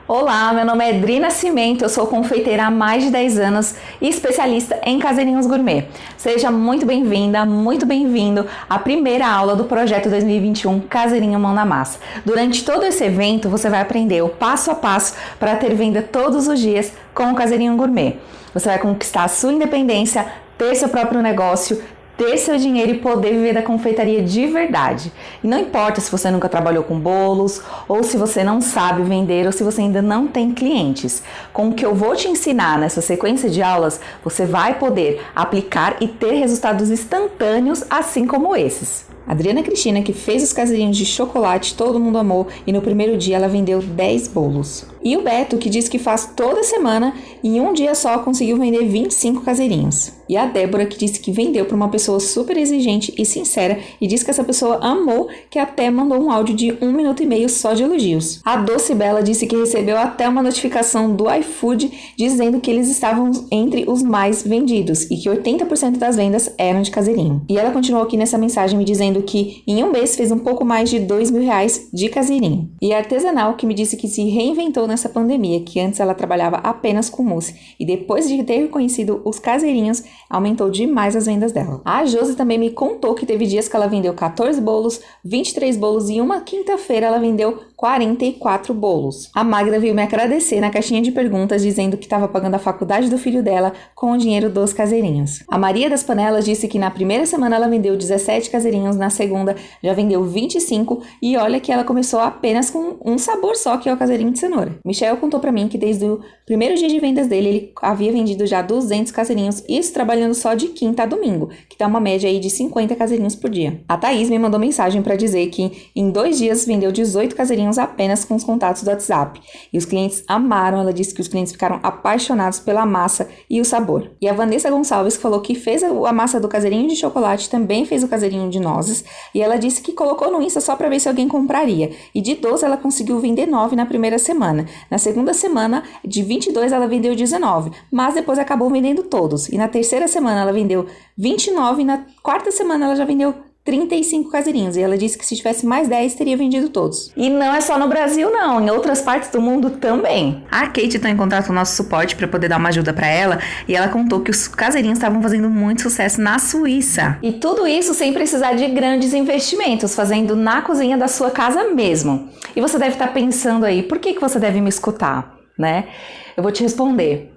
Olá, meu nome é Dri Nascimento, eu sou confeiteira há mais de 10 anos e especialista em caseirinhos gourmet. Seja muito bem-vinda, muito bem-vindo à primeira aula do projeto 2021 Caseirinho Mão na Massa. Durante todo esse evento, você vai aprender o passo a passo para ter venda todos os dias com o Caseirinho Gourmet. Você vai conquistar a sua independência, ter seu próprio negócio, ter seu dinheiro e poder viver da confeitaria de verdade. E não importa se você nunca trabalhou com bolos, ou se você não sabe vender, ou se você ainda não tem clientes. Com o que eu vou te ensinar nessa sequência de aulas, você vai poder aplicar e ter resultados instantâneos, assim como esses. A Adriana Cristina, que fez os caseirinhos de chocolate, todo mundo amou, e no primeiro dia ela vendeu 10 bolos. E o Beto, que diz que faz toda semana e em um dia só conseguiu vender 25 caseirinhos. E a Débora, que disse que vendeu para uma pessoa super exigente e sincera e disse que essa pessoa amou, que até mandou um áudio de 1 minuto e meio só de elogios. A Doce Bela disse que recebeu até uma notificação do iFood dizendo que eles estavam entre os mais vendidos e que 80% das vendas eram de caseirinho. E ela continuou aqui nessa mensagem me dizendo que em um mês fez um pouco mais de R$ 2.000 de caseirinho. E a Artesanal, que me disse que se reinventou nessa pandemia, que antes ela trabalhava apenas com mousse e depois de ter conhecido os caseirinhos, aumentou demais as vendas dela. A Josi também me contou que teve dias que ela vendeu 14 bolos, 23 bolos e uma quinta-feira ela vendeu 44 bolos. A Magda veio me agradecer na caixinha de perguntas dizendo que estava pagando a faculdade do filho dela com o dinheiro dos caseirinhos. A Maria das Panelas disse que na primeira semana ela vendeu 17 caseirinhos, na segunda já vendeu 25 e olha que ela começou apenas com um sabor só, que é o caseirinho de cenoura. Michel contou pra mim que desde o primeiro dia de vendas dele ele havia vendido já 200 caseirinhos, isso trabalhando só de quinta a domingo, que dá uma média aí de 50 caseirinhos por dia. A Thaís me mandou mensagem para dizer que em 2 dias vendeu 18 caseirinhos apenas com os contatos do WhatsApp. E os clientes amaram, ela disse que os clientes ficaram apaixonados pela massa e o sabor. E a Vanessa Gonçalves falou que fez a massa do caseirinho de chocolate, também fez o caseirinho de nozes, e ela disse que colocou no Insta só para ver se alguém compraria. E de 12 ela conseguiu vender 9 na primeira semana. Na segunda semana, de 22 ela vendeu 19, mas depois acabou vendendo todos. E na terceira semana ela vendeu 29 e na quarta semana ela já vendeu 35 caseirinhos, e ela disse que se tivesse mais 10 teria vendido todos. E não é só no Brasil não, em outras partes do mundo também. A Kate está em contato com o nosso suporte para poder dar uma ajuda para ela, e ela contou que os caseirinhos estavam fazendo muito sucesso na Suíça. E tudo isso sem precisar de grandes investimentos, fazendo na cozinha da sua casa mesmo. E você deve estar pensando aí, por que você deve me escutar, né? Eu vou te responder.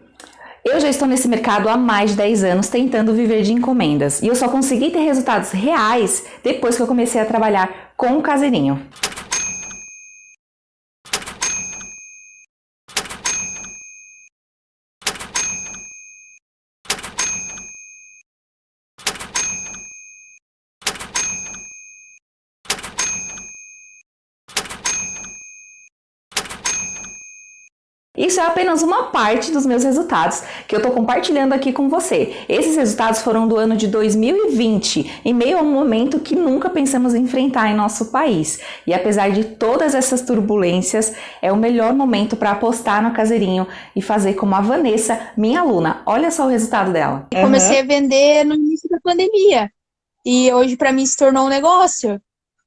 Eu já estou nesse mercado há mais de 10 anos tentando viver de encomendas e eu só consegui ter resultados reais depois que eu comecei a trabalhar com o caseirinho. Isso é apenas uma parte dos meus resultados que eu estou compartilhando aqui com você. Esses resultados foram do ano de 2020, em meio a um momento que nunca pensamos em enfrentar em nosso país. E apesar de todas essas turbulências, é o melhor momento para apostar no caseirinho e fazer como a Vanessa, minha aluna. Olha só o resultado dela. Comecei a vender no início da pandemia e hoje para mim se tornou um negócio.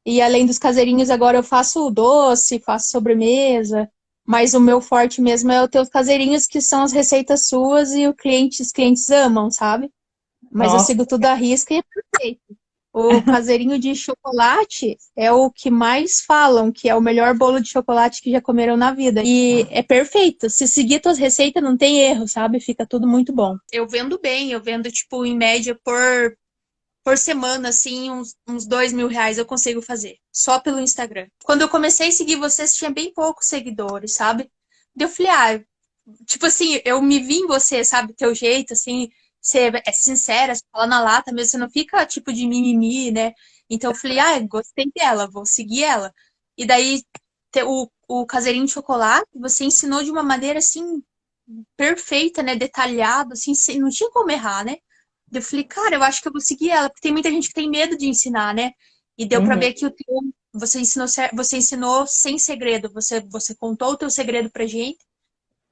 E além dos caseirinhos, agora eu faço doce, faço sobremesa, mas o meu forte mesmo é o ter os caseirinhos, que são as receitas suas e os clientes amam, sabe? Mas eu Nossa. sigo tudo à risca e é perfeito. O caseirinho de chocolate é o que mais falam, que é o melhor bolo de chocolate que já comeram na vida. E é perfeito. Se seguir tuas receitas, não tem erro, sabe? Fica tudo muito bom. Eu vendo bem, eu vendo, tipo, em média por semana, assim, uns R$ 2.000 eu consigo fazer. Só pelo Instagram. Quando eu comecei a seguir vocês, tinha bem poucos seguidores, sabe? Daí eu falei, tipo assim, eu me vi em você, sabe? Teu jeito, assim, você é sincera, você fala na lata mesmo, você não fica tipo de mimimi, né? Então eu falei, gostei dela, vou seguir ela. E daí o caseirinho de chocolate, você ensinou de uma maneira assim, perfeita, né? Detalhado, assim, não tinha como errar, né? Daí eu falei, cara, eu acho que eu vou seguir ela, porque tem muita gente que tem medo de ensinar, né? E deu pra Uhum. ver que você ensinou sem segredo, você contou o teu segredo pra gente.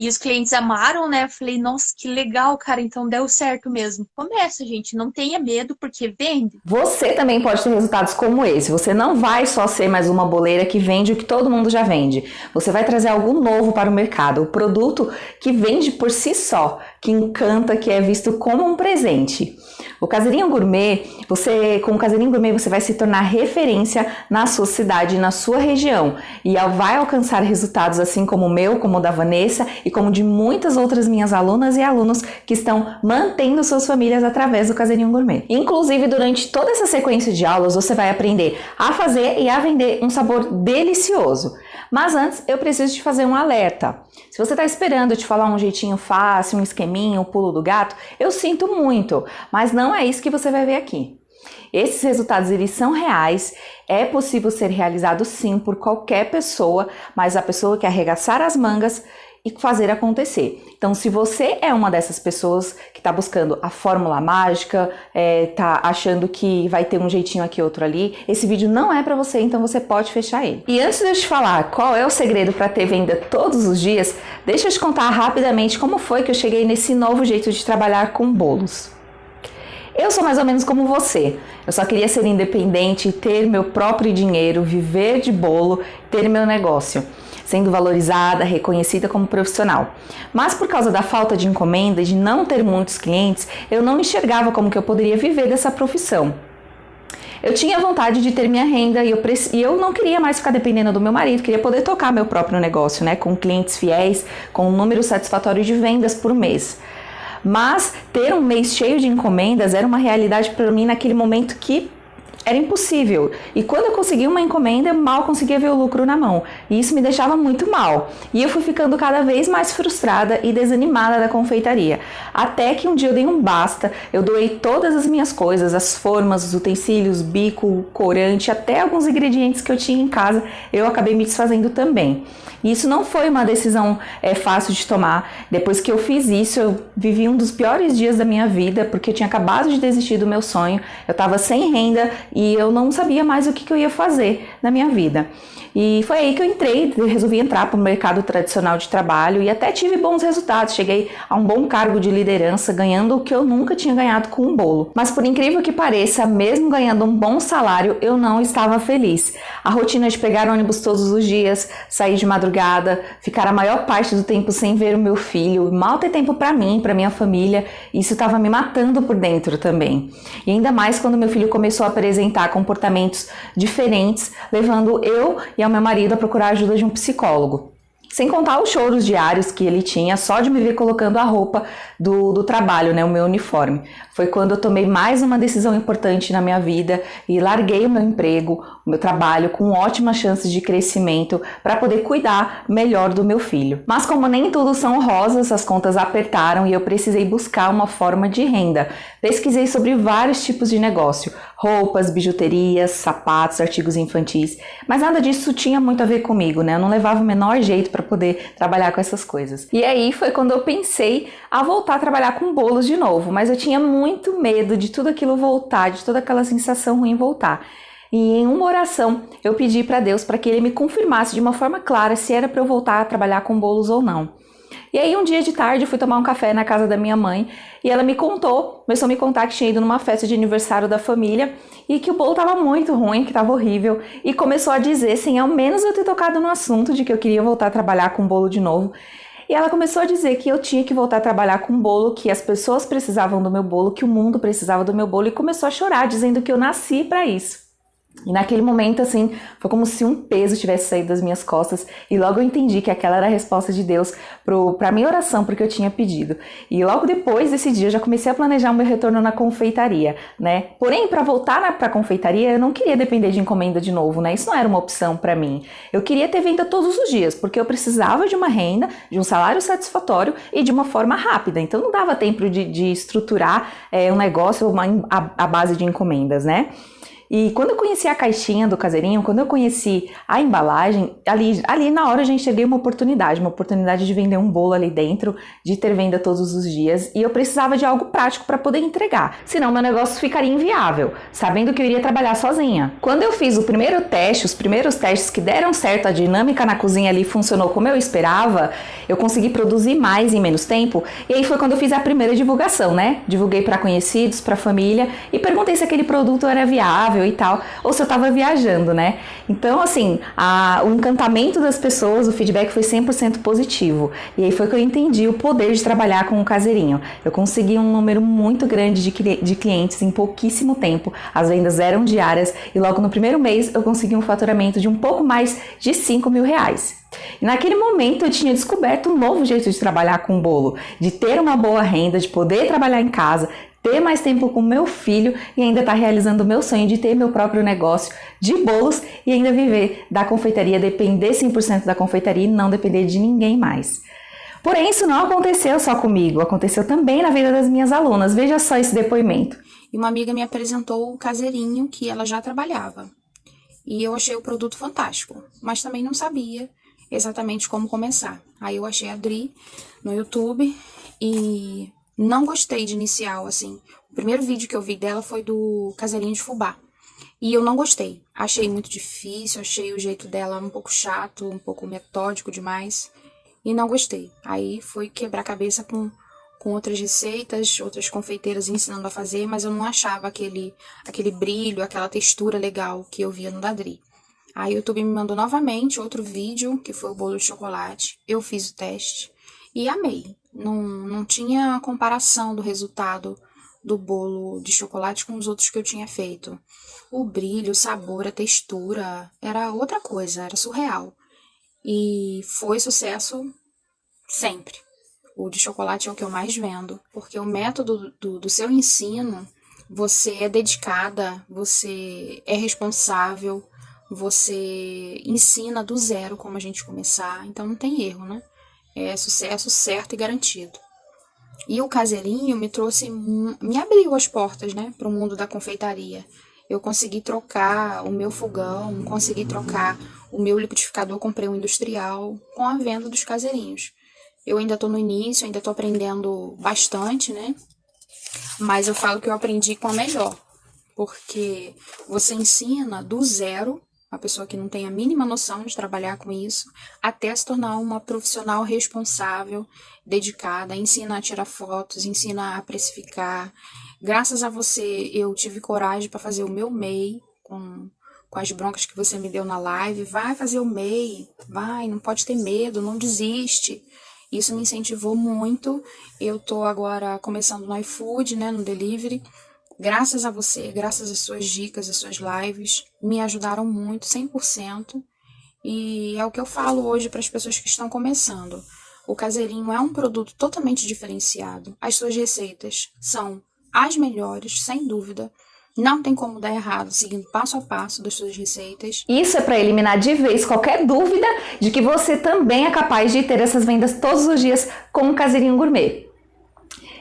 E os clientes amaram, né? Eu falei, nossa, que legal, cara, então deu certo mesmo. Começa, gente, não tenha medo, porque vende. Você também pode ter resultados como esse. Você não vai só ser mais uma boleira que vende o que todo mundo já vende. Você vai trazer algo novo para o mercado, o produto que vende por si só, que encanta, que é visto como um presente. O Caseirinho Gourmet, com o Caseirinho Gourmet você vai se tornar referência na sua cidade, na sua região, e vai alcançar resultados assim como o meu, como o da Vanessa e como de muitas outras minhas alunas e alunos que estão mantendo suas famílias através do Caseirinho Gourmet. Inclusive, durante toda essa sequência de aulas, você vai aprender a fazer e a vender um sabor delicioso. Mas antes, eu preciso te fazer um alerta. Se você está esperando eu te falar um jeitinho fácil, um esqueminha, um pulo do gato, eu sinto muito, mas não é isso que você vai ver aqui. Esses resultados, eles são reais, é possível ser realizado sim por qualquer pessoa, mas a pessoa que arregaçar as mangas e fazer acontecer. Então, se você é uma dessas pessoas que está buscando a fórmula mágica, tá achando que vai ter um jeitinho aqui, outro ali, esse vídeo não é para você, então você pode fechar ele. E antes de eu te falar qual é o segredo para ter venda todos os dias, deixa eu te contar rapidamente como foi que eu cheguei nesse novo jeito de trabalhar com bolos. Eu sou mais ou menos como você. Eu só queria ser independente, ter meu próprio dinheiro, viver de bolo, ter meu negócio, sendo valorizada, reconhecida como profissional. Mas por causa da falta de encomenda e de não ter muitos clientes, eu não enxergava como que eu poderia viver dessa profissão. Eu tinha vontade de ter minha renda e eu não queria mais ficar dependendo do meu marido, queria poder tocar meu próprio negócio, né, com clientes fiéis, com um número satisfatório de vendas por mês. Mas ter um mês cheio de encomendas era uma realidade para mim naquele momento que era impossível. E quando eu consegui uma encomenda, eu mal conseguia ver o lucro na mão. E isso me deixava muito mal. E eu fui ficando cada vez mais frustrada e desanimada da confeitaria. Até que um dia eu dei um basta, eu doei todas as minhas coisas, as formas, os utensílios, bico, corante, até alguns ingredientes que eu tinha em casa, eu acabei me desfazendo também. E isso não foi uma decisão fácil de tomar. Depois que eu fiz isso, eu vivi um dos piores dias da minha vida, porque eu tinha acabado de desistir do meu sonho, eu estava sem renda e eu não sabia mais o que eu ia fazer na minha vida. E foi aí que eu resolvi entrar para o mercado tradicional de trabalho e até tive bons resultados. Cheguei a um bom cargo de liderança, ganhando o que eu nunca tinha ganhado com um bolo. Mas por incrível que pareça, mesmo ganhando um bom salário, eu não estava feliz. A rotina de pegar ônibus todos os dias, sair de madrugada, ficar a maior parte do tempo sem ver o meu filho, mal ter tempo para mim, para minha família, isso estava me matando por dentro também. E ainda mais quando meu filho começou a apresentar comportamentos diferentes, levando eu e ao meu marido a procurar a ajuda de um psicólogo. Sem contar os choros diários que ele tinha só de me ver colocando a roupa do trabalho, né, o meu uniforme. Foi quando eu tomei mais uma decisão importante na minha vida e larguei o meu emprego, o meu trabalho com ótimas chances de crescimento para poder cuidar melhor do meu filho. Mas como nem tudo são rosas, as contas apertaram e eu precisei buscar uma forma de renda. Pesquisei sobre vários tipos de negócio, roupas, bijuterias, sapatos, artigos infantis, mas nada disso tinha muito a ver comigo, né? Eu não levava o menor jeito para poder trabalhar com essas coisas. E aí foi quando eu pensei a voltar a trabalhar com bolos de novo, mas eu tinha muito medo de tudo aquilo voltar, de toda aquela sensação ruim voltar. E em uma oração eu pedi para Deus para que Ele me confirmasse de uma forma clara se era para eu voltar a trabalhar com bolos ou não. E aí um dia de tarde eu fui tomar um café na casa da minha mãe e ela começou a me contar que tinha ido numa festa de aniversário da família e que o bolo estava muito ruim, que estava horrível, e começou a dizer, sem ao menos eu ter tocado no assunto de que eu queria voltar a trabalhar com bolo de novo. E ela começou a dizer que eu tinha que voltar a trabalhar com bolo, que as pessoas precisavam do meu bolo, que o mundo precisava do meu bolo, e começou a chorar, dizendo que eu nasci para isso. E naquele momento, assim, foi como se um peso tivesse saído das minhas costas e logo eu entendi que aquela era a resposta de Deus para a minha oração, porque eu tinha pedido. E logo depois desse dia eu já comecei a planejar o meu retorno na confeitaria, né? Porém, para voltar para a confeitaria, eu não queria depender de encomenda de novo, né? Isso não era uma opção para mim. Eu queria ter venda todos os dias, porque eu precisava de uma renda, de um salário satisfatório e de uma forma rápida. Então não dava tempo de estruturar um negócio à base de encomendas, né? E quando eu conheci a caixinha do Caseirinho, quando eu conheci a embalagem, ali na hora eu já enxerguei uma oportunidade de vender um bolo ali dentro, de ter venda todos os dias, e eu precisava de algo prático para poder entregar, senão meu negócio ficaria inviável, sabendo que eu iria trabalhar sozinha. Quando eu fiz os primeiros testes que deram certo, a dinâmica na cozinha ali funcionou como eu esperava, eu consegui produzir mais em menos tempo, e aí foi quando eu fiz a primeira divulgação, né? Divulguei para conhecidos, para família, e perguntei se aquele produto era viável e tal, ou se eu tava viajando, né? Então, assim, o encantamento das pessoas, o feedback foi 100% positivo. E aí foi que eu entendi o poder de trabalhar com o Caseirinho. Eu consegui um número muito grande de clientes em pouquíssimo tempo. As vendas eram diárias e logo no primeiro mês eu consegui um faturamento de um pouco mais de 5 mil reais. E naquele momento eu tinha descoberto um novo jeito de trabalhar com bolo, de ter uma boa renda, de poder trabalhar em casa, ter mais tempo com meu filho e ainda estar realizando o meu sonho de ter meu próprio negócio de bolos e ainda viver da confeitaria, depender 100% da confeitaria e não depender de ninguém mais. Porém, isso não aconteceu só comigo, aconteceu também na vida das minhas alunas. Veja só esse depoimento. E uma amiga me apresentou o Caseirinho que ela já trabalhava. E eu achei o produto fantástico, mas também não sabia exatamente como começar. Aí eu achei a Dri no YouTube e não gostei de inicial, assim. O primeiro vídeo que eu vi dela foi do Caseirinho de fubá. E eu não gostei. Achei muito difícil, achei o jeito dela um pouco chato, um pouco metódico demais. E não gostei. Aí fui quebrar a cabeça com outras receitas, outras confeiteiras ensinando a fazer, mas eu não achava aquele brilho, aquela textura legal que eu via no da Dri. Aí o YouTube me mandou novamente outro vídeo, que foi o bolo de chocolate. Eu fiz o teste e amei. Não tinha comparação do resultado do bolo de chocolate com os outros que eu tinha feito. O brilho, o sabor, a textura, era outra coisa, era surreal. E foi sucesso sempre. O de chocolate é o que eu mais vendo, porque o método do seu ensino, você é dedicada, você é responsável, você ensina do zero como a gente começar, então não tem erro, né? É sucesso certo e garantido. E o Caseirinho me abriu as portas, né, para o mundo da confeitaria. Eu consegui trocar o meu fogão, consegui trocar o meu liquidificador, comprei um industrial, com a venda dos Caseirinhos. Eu ainda estou no início, ainda estou aprendendo bastante, né? Mas eu falo que eu aprendi com a melhor, porque você ensina do zero, uma pessoa que não tem a mínima noção de trabalhar com isso, até se tornar uma profissional responsável, dedicada, ensina a tirar fotos, ensina a precificar. Graças a você, eu tive coragem para fazer o meu MEI, com as broncas que você me deu na live. Vai fazer o MEI, vai, não pode ter medo, não desiste. Isso me incentivou muito. Eu tô agora começando no iFood, né, no delivery. Graças a você, graças às suas dicas, às suas lives, me ajudaram muito, 100%. E é o que eu falo hoje para as pessoas que estão começando. O Caseirinho é um produto totalmente diferenciado. As suas receitas são as melhores, sem dúvida. Não tem como dar errado, seguindo passo a passo das suas receitas. Isso é para eliminar de vez qualquer dúvida de que você também é capaz de ter essas vendas todos os dias com o Caseirinho Gourmet.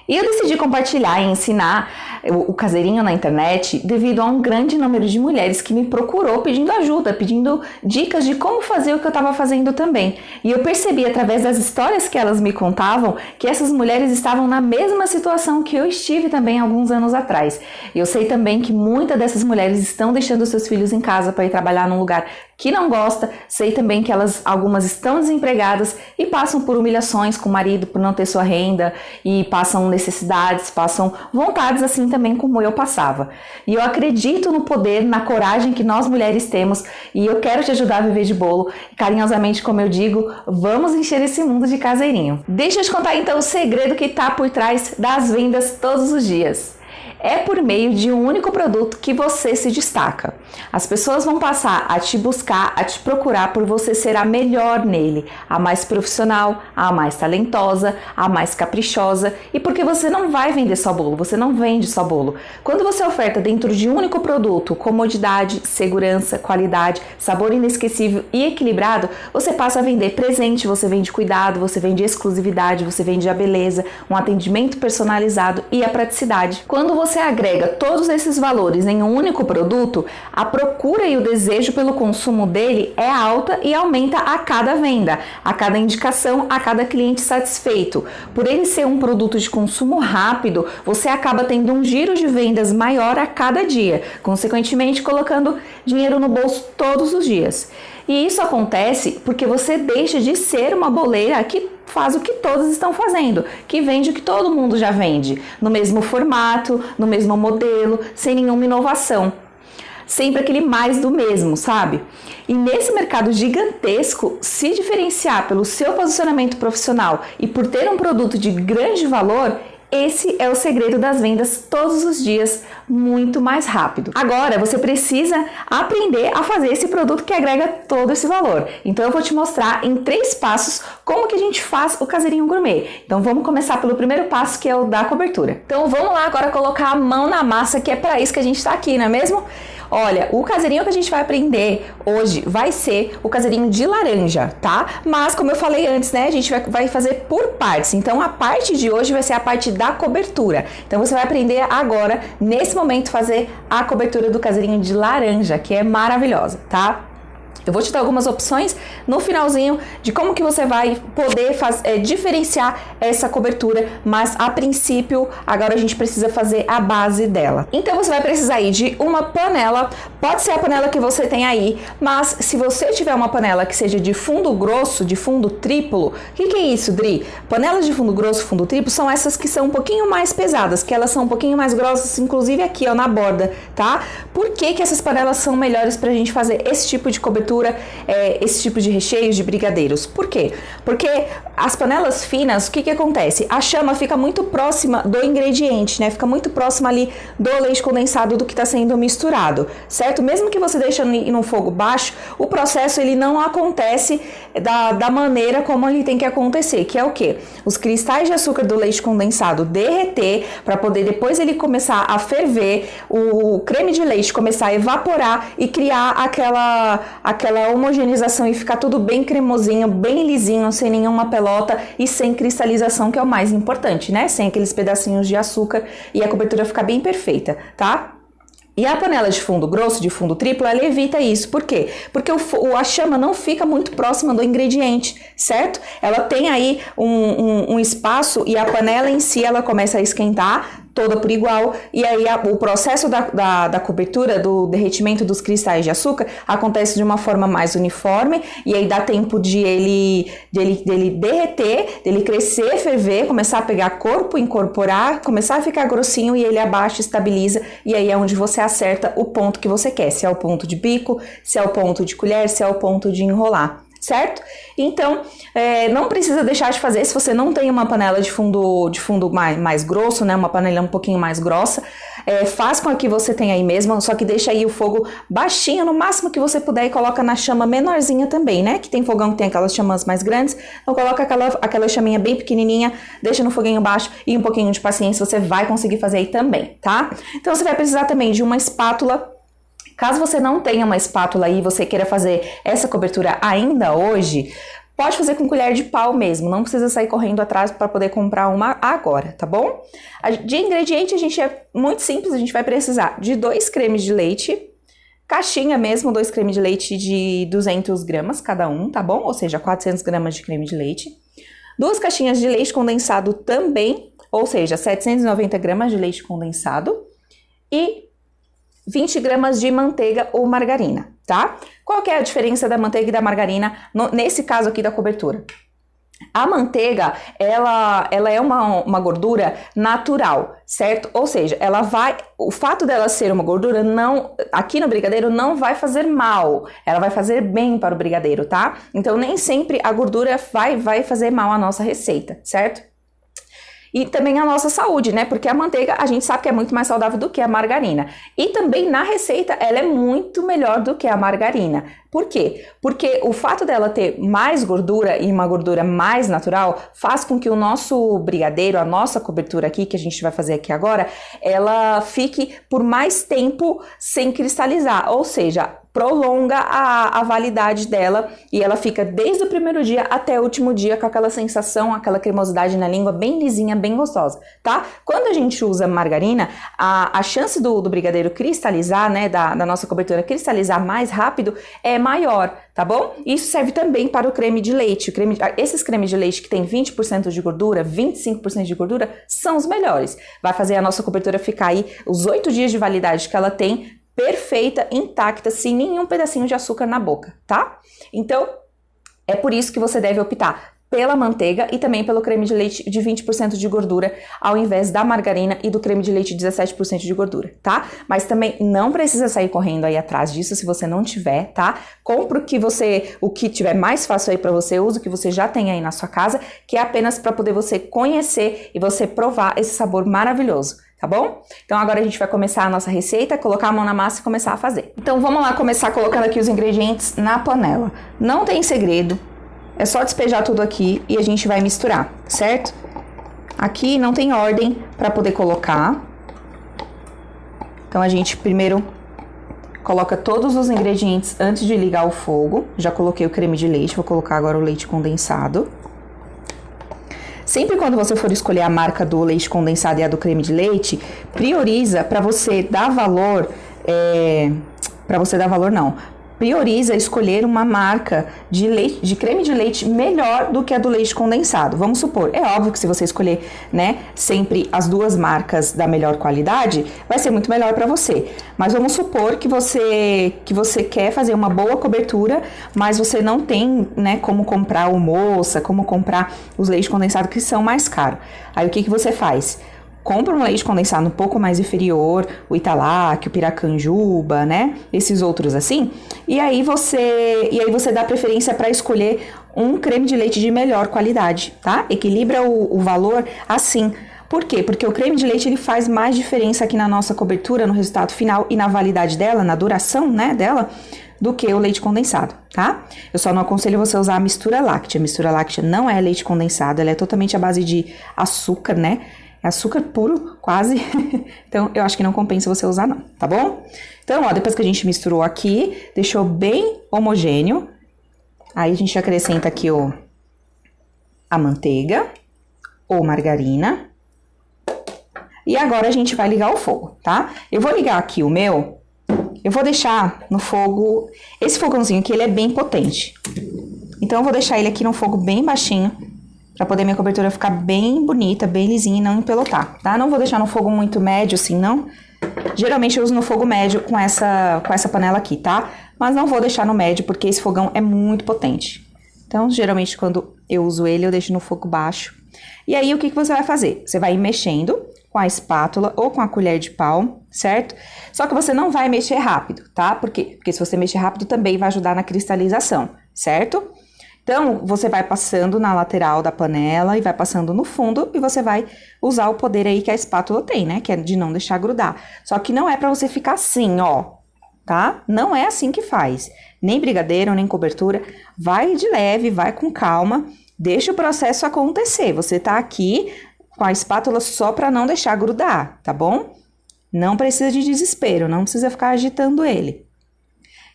E eu decidi compartilhar e ensinar o Caseirinho na internet devido a um grande número de mulheres que me procurou pedindo ajuda, pedindo dicas de como fazer o que eu estava fazendo também. E eu percebi através das histórias que elas me contavam que essas mulheres estavam na mesma situação que eu estive também alguns anos atrás. E eu sei também que muitas dessas mulheres estão deixando seus filhos em casa para ir trabalhar num lugar que não gosta. Sei também que algumas estão desempregadas e passam por humilhações com o marido por não ter sua renda e passam necessidades, passam vontades assim também como eu passava. E eu acredito no poder, na coragem que nós mulheres temos e eu quero te ajudar a viver de bolo. Carinhosamente, como eu digo, vamos encher esse mundo de Caseirinho. Deixa eu te contar então o segredo que está por trás das vendas todos os dias. É por meio de um único produto que você se destaca. As pessoas vão passar a te buscar, a te procurar por você ser a melhor nele, a mais profissional, a mais talentosa, a mais caprichosa, e porque você não vai vender só bolo, você não vende só bolo. Quando você oferta dentro de um único produto, comodidade, segurança, qualidade, sabor inesquecível e equilibrado, você passa a vender presente, você vende cuidado, você vende exclusividade, você vende a beleza, um atendimento personalizado e a praticidade. Quando você você agrega todos esses valores em um único produto, a procura e o desejo pelo consumo dele é alta e aumenta a cada venda, a cada indicação, a cada cliente satisfeito. Por ele ser um produto de consumo rápido, você acaba tendo um giro de vendas maior a cada dia, consequentemente colocando dinheiro no bolso todos os dias. E isso acontece porque você deixa de ser uma boleira que faz o que todos estão fazendo, que vende o que todo mundo já vende, no mesmo formato, no mesmo modelo, sem nenhuma inovação. Sempre aquele mais do mesmo, sabe? E nesse mercado gigantesco, se diferenciar pelo seu posicionamento profissional e por ter um produto de grande valor, esse é o segredo das vendas todos os dias, muito mais rápido. Agora, você precisa aprender a fazer esse produto que agrega todo esse valor. Então, eu vou te mostrar em 3 passos como que a gente faz o caseirinho gourmet. Então, vamos começar pelo primeiro passo, que é o da cobertura. Então, vamos lá agora colocar a mão na massa, que é para isso que a gente está aqui, não é mesmo? Olha, o caseirinho que a gente vai aprender hoje vai ser o caseirinho de laranja, tá? Mas, como eu falei antes, né, a gente vai fazer por partes. Então, a parte de hoje vai ser a parte da cobertura. Então, você vai aprender agora, nesse momento, fazer a cobertura do caseirinho de laranja, que é maravilhosa, tá? Eu vou te dar algumas opções no finalzinho de como que você vai poder diferenciar essa cobertura, mas a princípio, agora a gente precisa fazer a base dela. Então você vai precisar aí de uma panela, pode ser a panela que você tem aí, mas se você tiver uma panela que seja de fundo grosso, de fundo triplo, o que é isso, Dri? Panelas de fundo grosso, fundo triplo são essas que são um pouquinho mais pesadas, que elas são um pouquinho mais grossas, inclusive aqui, ó, na borda, tá? Por que que essas panelas são melhores pra gente fazer esse tipo de cobertura? Esse tipo de recheios de brigadeiros. Por quê? Porque as panelas finas, o que acontece? A chama fica muito próxima do ingrediente, né? Fica muito próxima ali do leite condensado do que está sendo misturado, certo? Mesmo que você deixe no fogo baixo, o processo ele não acontece da maneira como ele tem que acontecer, que é o quê? Os cristais de açúcar do leite condensado derreter para poder depois ele começar a ferver, o creme de leite começar a evaporar e criar aquela homogeneização e ficar tudo bem cremosinho, bem lisinho, sem nenhuma pelota e sem cristalização, que é o mais importante, né? Sem aqueles pedacinhos de açúcar e a cobertura ficar bem perfeita, tá? E a panela de fundo grosso, de fundo triplo, ela evita isso. Por quê? Porque a chama não fica muito próxima do ingrediente, certo? Ela tem aí um espaço e a panela em si, ela começa a esquentar toda por igual, e aí o processo da cobertura, do derretimento dos cristais de açúcar acontece de uma forma mais uniforme, e aí dá tempo de dele derreter, dele crescer, ferver, começar a pegar corpo, incorporar, começar a ficar grossinho, e ele abaixa, estabiliza, e aí é onde você acerta o ponto que você quer, se é o ponto de bico, se é o ponto de colher, se é o ponto de enrolar. Certo? Então, não precisa deixar de fazer se você não tem uma panela de fundo mais grosso, né? Uma panela um pouquinho mais grossa, faz com a que você tem aí mesmo, só que deixa aí o fogo baixinho, no máximo que você puder, e coloca na chama menorzinha também, né? Que tem fogão que tem aquelas chamas mais grandes, então coloca aquela chaminha bem pequenininha, deixa no foguinho baixo e um pouquinho de paciência, você vai conseguir fazer aí também, tá? Então, você vai precisar também de uma espátula. Caso você não tenha uma espátula aí e você queira fazer essa cobertura ainda hoje, pode fazer com colher de pau mesmo, não precisa sair correndo atrás para poder comprar uma agora, tá bom? De ingrediente, a gente é muito simples, a gente vai precisar de 2 cremes de leite, caixinha mesmo, 2 cremes de leite de 200 gramas cada um, tá bom? Ou seja, 400 gramas de creme de leite. 2 caixinhas de leite condensado também, ou seja, 790 gramas de leite condensado. E 20 gramas de manteiga ou margarina, tá? Qual que é a diferença da manteiga e da margarina nesse caso aqui da cobertura? A manteiga, ela é uma gordura natural, certo? Ou seja, o fato dela ser uma gordura aqui no brigadeiro não vai fazer mal, ela vai fazer bem para o brigadeiro, tá? Então, nem sempre a gordura vai fazer mal à nossa receita, certo? E também a nossa saúde, né? Porque a manteiga a gente sabe que é muito mais saudável do que a margarina. E também na receita ela é muito melhor do que a margarina. Por quê? Porque o fato dela ter mais gordura e uma gordura mais natural faz com que o nosso brigadeiro, a nossa cobertura aqui, que a gente vai fazer aqui agora, ela fique por mais tempo sem cristalizar. Ou seja, prolonga a validade dela e ela fica desde o primeiro dia até o último dia com aquela sensação, aquela cremosidade na língua bem lisinha, bem gostosa, tá? Quando a gente usa margarina, a chance do brigadeiro cristalizar, né, da nossa cobertura cristalizar mais rápido é maior, tá bom? Isso serve também para o creme de leite. Esses cremes de leite que tem 20% de gordura, 25% de gordura, são os melhores. Vai fazer a nossa cobertura ficar aí os 8 dias de validade que ela tem, perfeita, intacta, sem nenhum pedacinho de açúcar na boca, tá? Então, é por isso que você deve optar pela manteiga e também pelo creme de leite de 20% de gordura, ao invés da margarina e do creme de leite de 17% de gordura, tá? Mas também não precisa sair correndo aí atrás disso se você não tiver, tá? Compre o que tiver mais fácil aí para você, use o que você já tem aí na sua casa, que é apenas para poder você conhecer e você provar esse sabor maravilhoso. Tá bom? Então agora a gente vai começar a nossa receita, colocar a mão na massa e começar a fazer. Então vamos lá começar colocando aqui os ingredientes na panela. Não tem segredo, é só despejar tudo aqui e a gente vai misturar, certo? Aqui não tem ordem para poder colocar. Então a gente primeiro coloca todos os ingredientes antes de ligar o fogo. Já coloquei o creme de leite, vou colocar agora o leite condensado. Sempre quando você for escolher a marca do leite condensado e a do creme de leite, prioriza para você dar valor, prioriza escolher uma marca de creme de leite melhor do que a do leite condensado. Vamos supor, é óbvio que se você escolher, né, sempre as duas marcas da melhor qualidade, vai ser muito melhor para você. Mas vamos supor que você quer fazer uma boa cobertura, mas você não tem, né, como comprar o Moça, como comprar os leites condensados que são mais caros. Aí o que você faz? Compra um leite condensado um pouco mais inferior, o Italac, o Piracanjuba, né? Esses outros assim. E aí você dá preferência para escolher um creme de leite de melhor qualidade, tá? Equilibra o valor assim. Por quê? Porque o creme de leite ele faz mais diferença aqui na nossa cobertura, no resultado final e na validade dela, na duração, né, dela, do que o leite condensado, tá? Eu só não aconselho você usar a mistura láctea. A mistura láctea não é leite condensado, ela é totalmente à base de açúcar, né? É açúcar puro, quase. Então, eu acho que não compensa você usar, não, tá bom? Então, ó, depois que a gente misturou aqui, deixou bem homogêneo. Aí, a gente acrescenta aqui a manteiga ou margarina. E agora, a gente vai ligar o fogo, tá? Eu vou ligar aqui o meu. Eu vou deixar no fogo... Esse fogãozinho aqui, ele é bem potente. Então, eu vou deixar ele aqui no fogo bem baixinho, pra poder minha cobertura ficar bem bonita, bem lisinha e não empelotar, tá? Não vou deixar no fogo muito médio assim, não. Geralmente eu uso no fogo médio com essa panela aqui, tá? Mas não vou deixar no médio porque esse fogão é muito potente. Então, geralmente quando eu uso ele, eu deixo no fogo baixo. E aí, o que você vai fazer? Você vai ir mexendo com a espátula ou com a colher de pau, certo? Só que você não vai mexer rápido, tá? Por quê? Porque se você mexer rápido também vai ajudar na cristalização, certo? Então, você vai passando na lateral da panela e vai passando no fundo e você vai usar o poder aí que a espátula tem, né? Que é de não deixar grudar. Só que não é pra você ficar assim, ó, tá? Não é assim que faz. Nem brigadeiro, nem cobertura. Vai de leve, vai com calma, deixa o processo acontecer. Você tá aqui com a espátula só pra não deixar grudar, tá bom? Não precisa de desespero, não precisa ficar agitando ele.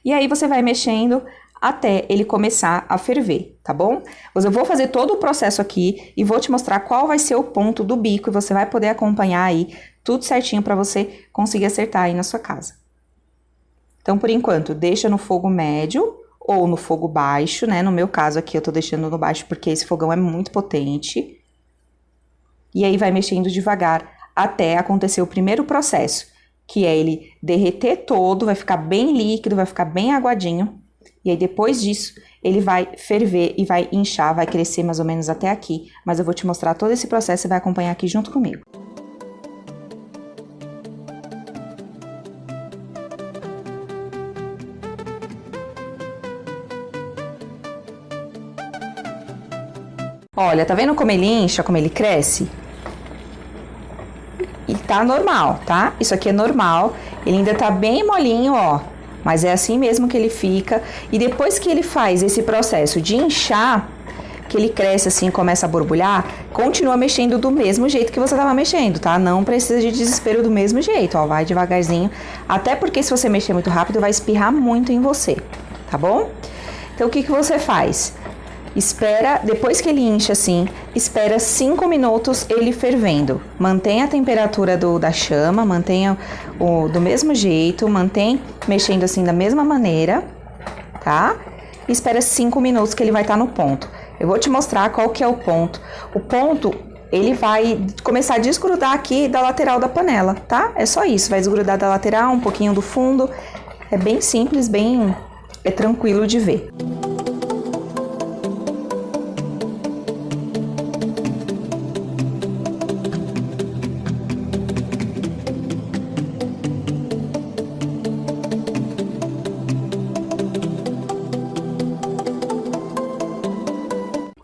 E aí você vai mexendo até ele começar a ferver, tá bom? Mas eu vou fazer todo o processo aqui e vou te mostrar qual vai ser o ponto do bico e você vai poder acompanhar aí tudo certinho para você conseguir acertar aí na sua casa. Então, por enquanto, deixa no fogo médio ou no fogo baixo, né? No meu caso aqui, eu tô deixando no baixo porque esse fogão é muito potente. E aí vai mexendo devagar até acontecer o primeiro processo, que é ele derreter todo, vai ficar bem líquido, vai ficar bem aguadinho. E aí, depois disso, ele vai ferver e vai inchar, vai crescer mais ou menos até aqui. Mas eu vou te mostrar todo esse processo e vai acompanhar aqui junto comigo. Olha, tá vendo como ele incha, como ele cresce? E tá normal, tá? Isso aqui é normal. Ele ainda tá bem molinho, ó. Mas é assim mesmo que ele fica. E depois que ele faz esse processo de inchar, o que ele cresce assim, começa a borbulhar, continua mexendo do mesmo jeito que você tava mexendo, tá? Não precisa de desespero do mesmo jeito, ó, vai devagarzinho, até porque se você mexer muito rápido, vai espirrar muito em você, tá bom? Então, o que você faz? Espera, depois que ele incha assim, espera 5 minutos ele fervendo. Mantenha a temperatura da chama, mantenha do mesmo jeito, mantém mexendo assim da mesma maneira, tá? E espera 5 minutos que ele vai estar no ponto. Eu vou te mostrar qual que é o ponto. O ponto, ele vai começar a desgrudar aqui da lateral da panela, tá? É só isso, vai desgrudar da lateral, um pouquinho do fundo. É bem simples, é tranquilo de ver.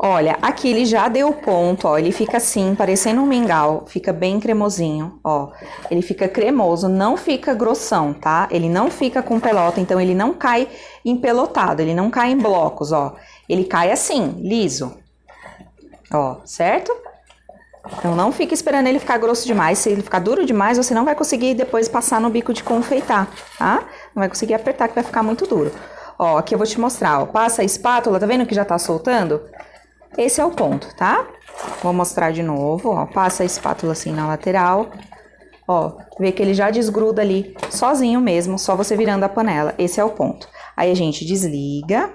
Olha, aqui ele já deu ponto, ó, ele fica assim, parecendo um mingau, fica bem cremosinho, ó. Ele fica cremoso, não fica grossão, tá? Ele não fica com pelota, então ele não cai empelotado, ele não cai em blocos, ó. Ele cai assim, liso, ó, certo? Então não fica esperando ele ficar grosso demais, se ele ficar duro demais, você não vai conseguir depois passar no bico de confeitar, tá? Não vai conseguir apertar que vai ficar muito duro. Ó, aqui eu vou te mostrar, ó, passa a espátula, tá vendo que já tá soltando? Esse é o ponto, tá? Vou mostrar de novo, ó. Passa a espátula assim na lateral. Ó, vê que ele já desgruda ali sozinho mesmo, só você virando a panela. Esse é o ponto. Aí a gente desliga.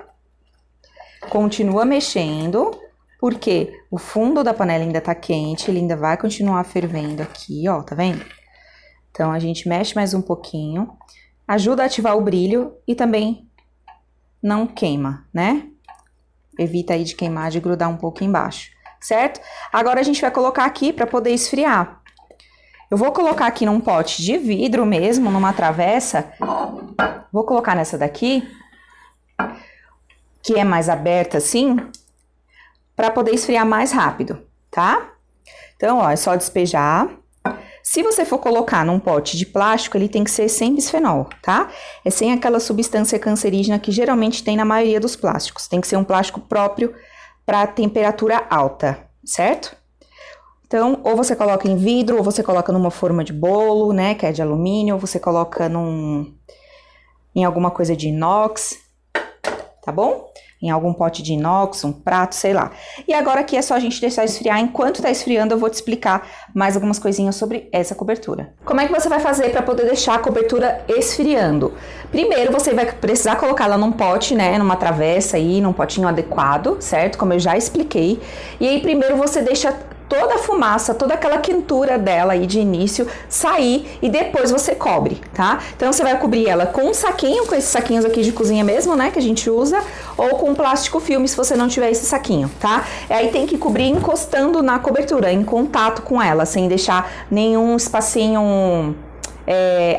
Continua mexendo, porque o fundo da panela ainda tá quente, ele ainda vai continuar fervendo aqui, ó, tá vendo? Então a gente mexe mais um pouquinho. Ajuda a ativar o brilho e também não queima, né? Evita aí de queimar, de grudar um pouco embaixo, certo? Agora a gente vai colocar aqui para poder esfriar. Eu vou colocar aqui num pote de vidro mesmo, numa travessa. Vou colocar nessa daqui, que é mais aberta assim, para poder esfriar mais rápido, tá? Então, ó, é só despejar. Se você for colocar num pote de plástico, ele tem que ser sem bisfenol, tá? É sem aquela substância cancerígena que geralmente tem na maioria dos plásticos. Tem que ser um plástico próprio para temperatura alta, certo? Então, ou você coloca em vidro, ou você coloca numa forma de bolo, né, que é de alumínio, ou você coloca em alguma coisa de inox, tá bom? Em algum pote de inox, um prato, sei lá. E agora aqui é só a gente deixar esfriar. Enquanto tá esfriando, eu vou te explicar mais algumas coisinhas sobre essa cobertura. Como é que você vai fazer para poder deixar a cobertura esfriando? Primeiro, você vai precisar colocar ela num pote, né, numa travessa aí, num potinho adequado, certo? Como eu já expliquei. E aí, primeiro, você deixa toda a fumaça, toda aquela quentura dela aí de início sair e depois você cobre, tá? Então você vai cobrir ela com um saquinho, com esses saquinhos aqui de cozinha mesmo, né, que a gente usa, ou com plástico filme se você não tiver esse saquinho, tá? E aí tem que cobrir encostando na cobertura, em contato com ela, sem deixar nenhum espacinho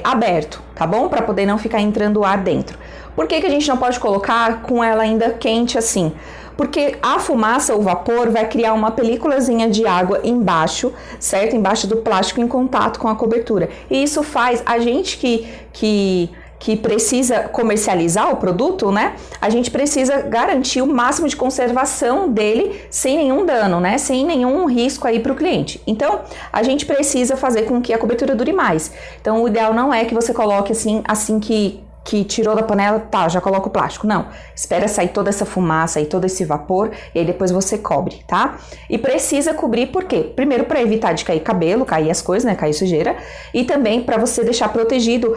aberto, tá bom? Para poder não ficar entrando ar dentro. Por que a gente não pode colocar com ela ainda quente assim? Porque a fumaça, o vapor, vai criar uma películazinha de água embaixo, certo? Embaixo do plástico em contato com a cobertura. E isso faz a gente que precisa comercializar o produto, né? A gente precisa garantir o máximo de conservação dele sem nenhum dano, né? Sem nenhum risco aí para o cliente. Então, a gente precisa fazer com que a cobertura dure mais. Então, o ideal não é que você coloque assim que tirou da panela, tá, já coloca o plástico. Não, espera sair toda essa fumaça e todo esse vapor e aí depois você cobre, tá? E precisa cobrir por quê? Primeiro para evitar de cair cabelo, cair as coisas, né, cair sujeira, e também para você deixar protegido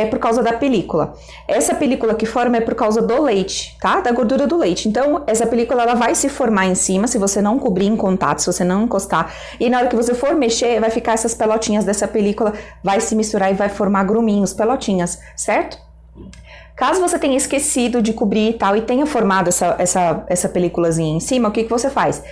por causa da película. Essa película que forma é por causa do leite, tá? Da gordura do leite. Então, essa película ela vai se formar em cima se você não cobrir em contato, se você não encostar. E na hora que você for mexer, vai ficar essas pelotinhas dessa película, vai se misturar e vai formar gruminhos, pelotinhas, certo? Caso você tenha esquecido de cobrir e tal e tenha formado essa películazinha em cima, o que você faz?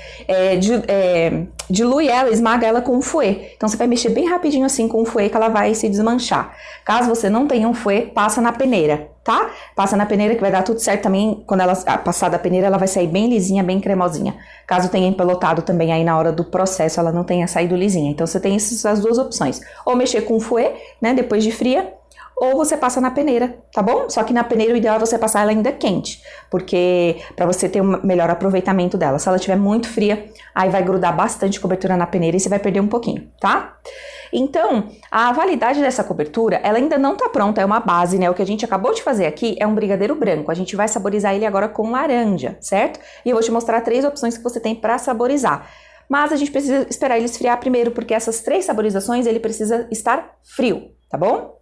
Dilui ela, esmaga ela com um fouet. Então você vai mexer bem rapidinho assim com o fouet que ela vai se desmanchar. Caso você não tenha um fouet, passa na peneira, tá? Passa na peneira que vai dar tudo certo também. Quando ela passar da peneira, ela vai sair bem lisinha, bem cremosinha. Caso tenha empelotado também aí na hora do processo, ela não tenha saído lisinha. Então você tem essas duas opções. Ou mexer com o fouet, né, depois de fria, ou você passa na peneira, tá bom? Só que na peneira o ideal é você passar ela ainda quente, porque para você ter um melhor aproveitamento dela. Se ela estiver muito fria, aí vai grudar bastante cobertura na peneira e você vai perder um pouquinho, tá? Então, a validade dessa cobertura, ela ainda não tá pronta, é uma base, né? O que a gente acabou de fazer aqui é um brigadeiro branco. A gente vai saborizar ele agora com laranja, certo? E eu vou te mostrar 3 opções que você tem para saborizar. Mas a gente precisa esperar ele esfriar primeiro, porque essas 3 saborizações ele precisa estar frio, tá bom?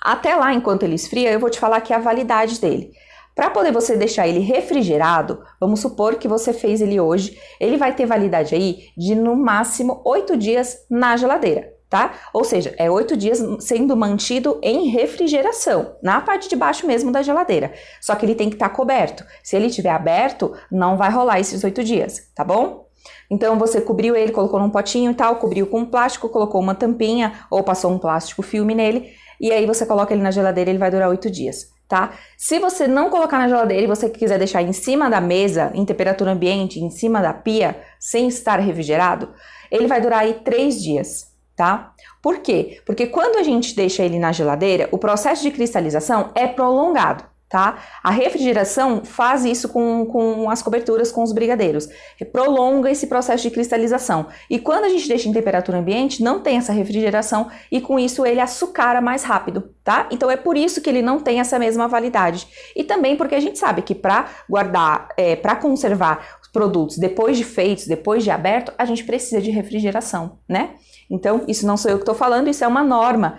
Até lá, enquanto ele esfria, eu vou te falar aqui a validade dele. Para poder você deixar ele refrigerado, vamos supor que você fez ele hoje, ele vai ter validade aí de no máximo 8 dias na geladeira, tá? Ou seja, é 8 dias sendo mantido em refrigeração, na parte de baixo mesmo da geladeira. Só que ele tem que estar coberto. Se ele estiver aberto, não vai rolar esses 8 dias, tá bom? Então você cobriu ele, colocou num potinho e tal, cobriu com plástico, colocou uma tampinha ou passou um plástico filme nele, e aí você coloca ele na geladeira e ele vai durar 8 dias. Tá? Se você não colocar na geladeira e você quiser deixar em cima da mesa, em temperatura ambiente, em cima da pia, sem estar refrigerado, ele vai durar aí 3 dias, tá? Por quê? Porque quando a gente deixa ele na geladeira, o processo de cristalização é prolongado, tá? A refrigeração faz isso com as coberturas, com os brigadeiros. Prolonga esse processo de cristalização. E quando a gente deixa em temperatura ambiente, não tem essa refrigeração e com isso ele açucara mais rápido, tá? Então é por isso que ele não tem essa mesma validade. E também porque a gente sabe que para guardar, para conservar os produtos depois de feitos, depois de aberto, a gente precisa de refrigeração, né? Então, isso não sou eu que estou falando, isso é uma norma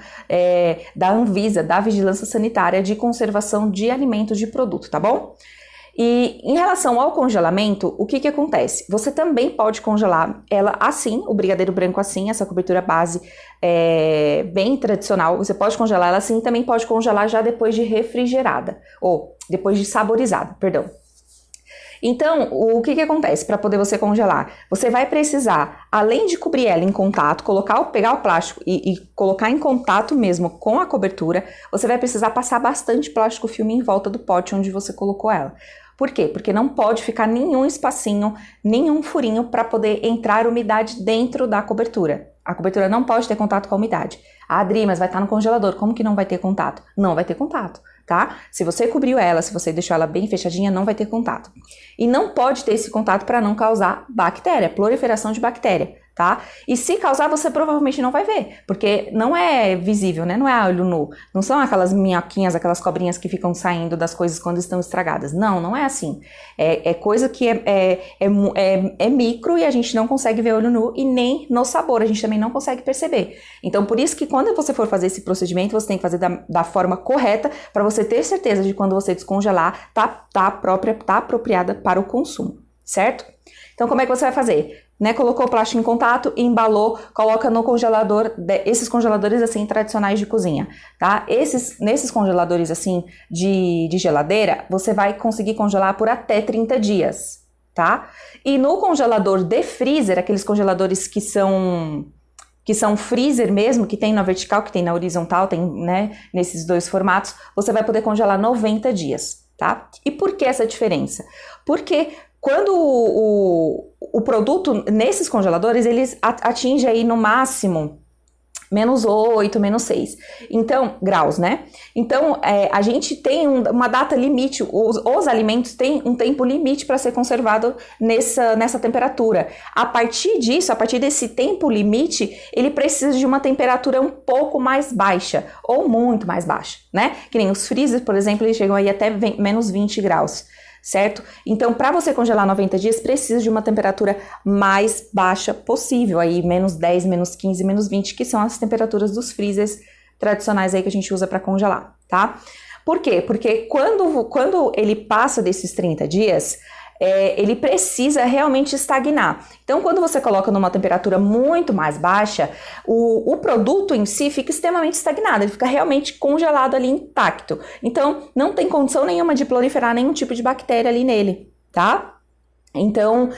da Anvisa, da Vigilância Sanitária de Conservação de Alimentos de Produto, tá bom? E em relação ao congelamento, o que acontece? Você também pode congelar ela assim, o brigadeiro branco assim, essa cobertura base bem tradicional, você pode congelar ela assim, também pode congelar já depois de refrigerada, ou depois de saborizada, perdão. Então, o que acontece para poder você congelar? Você vai precisar, além de cobrir ela em contato, pegar o plástico e colocar em contato mesmo com a cobertura, você vai precisar passar bastante plástico filme em volta do pote onde você colocou ela. Por quê? Porque não pode ficar nenhum espacinho, nenhum furinho para poder entrar umidade dentro da cobertura. A cobertura não pode ter contato com a umidade. Ah, Adri, mas vai estar no congelador, como que não vai ter contato? Não vai ter contato, tá? Se você cobriu ela, se você deixou ela bem fechadinha, não vai ter contato. E não pode ter esse contato para não causar bactéria, proliferação de bactéria, tá? E se causar, você provavelmente não vai ver, porque não é visível, né? Não é a olho nu. Não são aquelas minhoquinhas, aquelas cobrinhas que ficam saindo das coisas quando estão estragadas. Não, não é assim. É coisa que é micro e a gente não consegue ver olho nu e nem no sabor, a gente também não consegue perceber. Então, por isso que quando você for fazer esse procedimento, você tem que fazer da forma correta para você ter certeza de quando você descongelar, tá apropriada para o consumo, certo? Então, como é que você vai fazer? Né, colocou o plástico em contato, embalou, coloca no congelador, esses congeladores assim tradicionais de cozinha, tá? Nesses congeladores assim de geladeira, você vai conseguir congelar por até 30 dias, tá? E no congelador de freezer, aqueles congeladores que são freezer mesmo, que tem na vertical, que tem na horizontal, tem, né, nesses dois formatos, você vai poder congelar 90 dias, tá? E por que essa diferença? Porque quando o produto, nesses congeladores, eles atingem aí no máximo -8, -6, então, graus, né? Então, a gente tem uma data limite, os alimentos têm um tempo limite para ser conservado nessa temperatura. A partir disso, a partir desse tempo limite, ele precisa de uma temperatura um pouco mais baixa, ou muito mais baixa, né? Que nem os freezers, por exemplo, eles chegam aí até -20 graus. Certo? Então, para você congelar 90 dias, precisa de uma temperatura mais baixa possível, aí -10, -15, -20, que são as temperaturas dos freezers tradicionais aí que a gente usa para congelar, tá? Por quê? Porque quando ele passa desses 30 dias, ele precisa realmente estagnar. Então, quando você coloca numa temperatura muito mais baixa, o produto em si fica extremamente estagnado, ele fica realmente congelado ali intacto. Então, não tem condição nenhuma de proliferar nenhum tipo de bactéria ali nele, tá? Então,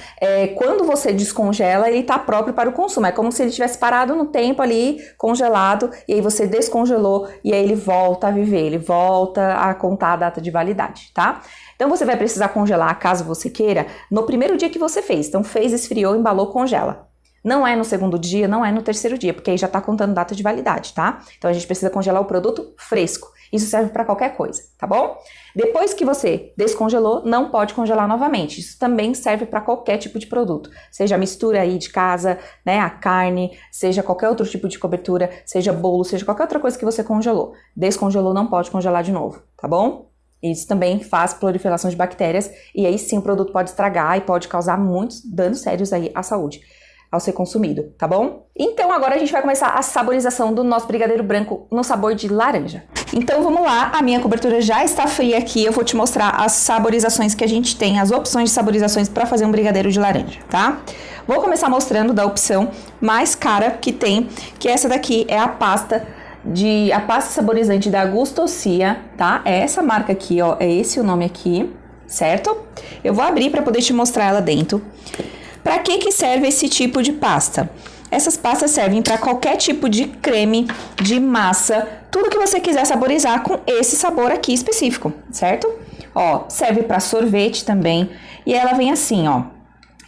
quando você descongela, ele está próprio para o consumo. É como se ele tivesse parado no tempo ali, congelado, e aí você descongelou, e aí ele volta a viver, ele volta a contar a data de validade, tá? Então, você vai precisar congelar, caso você queira, no primeiro dia que você fez. Então, fez, esfriou, embalou, congela. Não é no segundo dia, não é no terceiro dia, porque aí já tá contando data de validade, tá? Então a gente precisa congelar o produto fresco. Isso serve para qualquer coisa, tá bom? Depois que você descongelou, não pode congelar novamente. Isso também serve para qualquer tipo de produto. Seja a mistura aí de casa, né, a carne, seja qualquer outro tipo de cobertura, seja bolo, seja qualquer outra coisa que você congelou. Descongelou, não pode congelar de novo, tá bom? Isso também faz proliferação de bactérias e aí sim o produto pode estragar e pode causar muitos danos sérios aí à saúde ao ser consumido, tá bom? Então agora a gente vai começar a saborização do nosso brigadeiro branco no sabor de laranja. Então vamos lá, a minha cobertura já está fria aqui, eu vou te mostrar as saborizações que a gente tem, as opções de saborizações para fazer um brigadeiro de laranja, tá? Vou começar mostrando da opção mais cara que tem, que essa daqui é a pasta saborizante da Gustocia, tá? É essa marca aqui, ó, é esse o nome aqui, certo? Eu vou abrir para poder te mostrar ela dentro. Para que serve esse tipo de pasta? Essas pastas servem para qualquer tipo de creme, de massa, tudo que você quiser saborizar com esse sabor aqui específico, certo? Ó, serve para sorvete também. E ela vem assim, ó.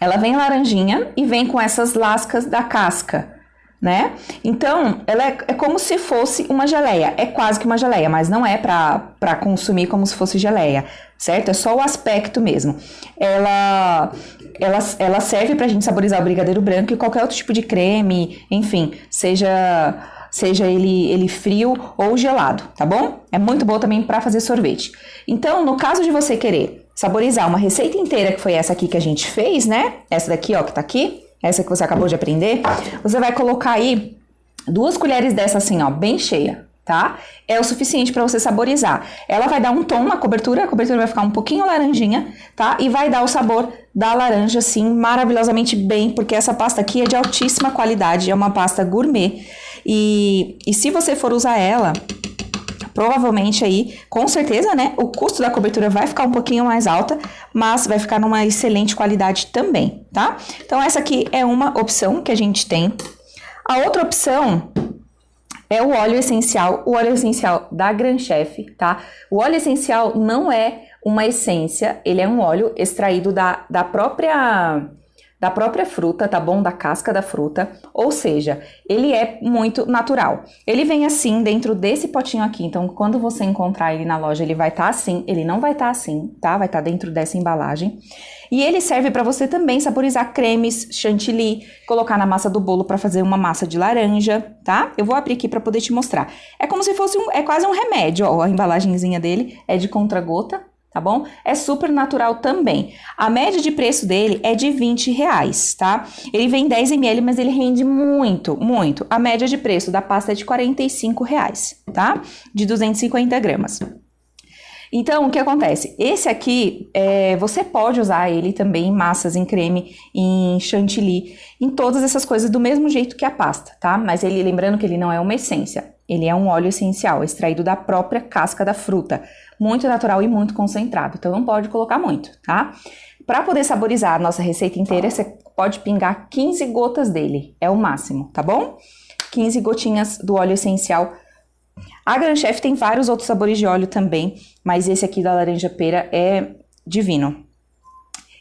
Ela vem laranjinha e vem com essas lascas da casca, né? Então, ela é como se fosse uma geleia. É quase que uma geleia, mas não é para consumir como se fosse geleia, certo? É só o aspecto mesmo. Ela serve pra gente saborizar o brigadeiro branco e qualquer outro tipo de creme, enfim, seja ele frio ou gelado, tá bom? É muito bom também para fazer sorvete. Então, no caso de você querer saborizar uma receita inteira, que foi essa aqui que a gente fez, né? Essa daqui, ó, que tá aqui, essa que você acabou de aprender, você vai colocar aí 2 colheres dessa assim, ó, bem cheia, tá? É o suficiente para você saborizar. Ela vai dar um tom na cobertura, a cobertura vai ficar um pouquinho laranjinha, tá? E vai dar o sabor da laranja, assim, maravilhosamente bem, porque essa pasta aqui é de altíssima qualidade, é uma pasta gourmet. E se você for usar ela, provavelmente aí, com certeza, né, o custo da cobertura vai ficar um pouquinho mais alta, mas vai ficar numa excelente qualidade também, tá? Então essa aqui é uma opção que a gente tem. A outra opção é o óleo essencial da Gran Chef, tá? O óleo essencial não é uma essência, ele é um óleo extraído da própria fruta, tá bom? Da casca da fruta, ou seja, ele é muito natural. Ele vem assim dentro desse potinho aqui, então quando você encontrar ele na loja, ele vai estar assim, ele não vai estar assim, tá? Vai estar dentro dessa embalagem. E ele serve para você também saborizar cremes, chantilly, colocar na massa do bolo para fazer uma massa de laranja, tá? Eu vou abrir aqui para poder te mostrar. É como se fosse é quase um remédio, ó, a embalagenzinha dele é de contra-gota, tá bom? É super natural também. A média de preço dele é de R$20, tá? Ele vem 10 ml, mas ele rende muito, muito. A média de preço da pasta é de R$45, tá? De 250 gramas. Então, o que acontece? Esse aqui, você pode usar ele também em massas, em creme, em chantilly, em todas essas coisas do mesmo jeito que a pasta, tá? Mas ele, lembrando que ele não é uma essência, ele é um óleo essencial, extraído da própria casca da fruta, muito natural e muito concentrado, então não pode colocar muito, tá? Para poder saborizar a nossa receita inteira, você pode pingar 15 gotas dele, é o máximo, tá bom? 15 gotinhas do óleo essencial. A Gran Chef tem vários outros sabores de óleo também, mas esse aqui da laranja pera é divino.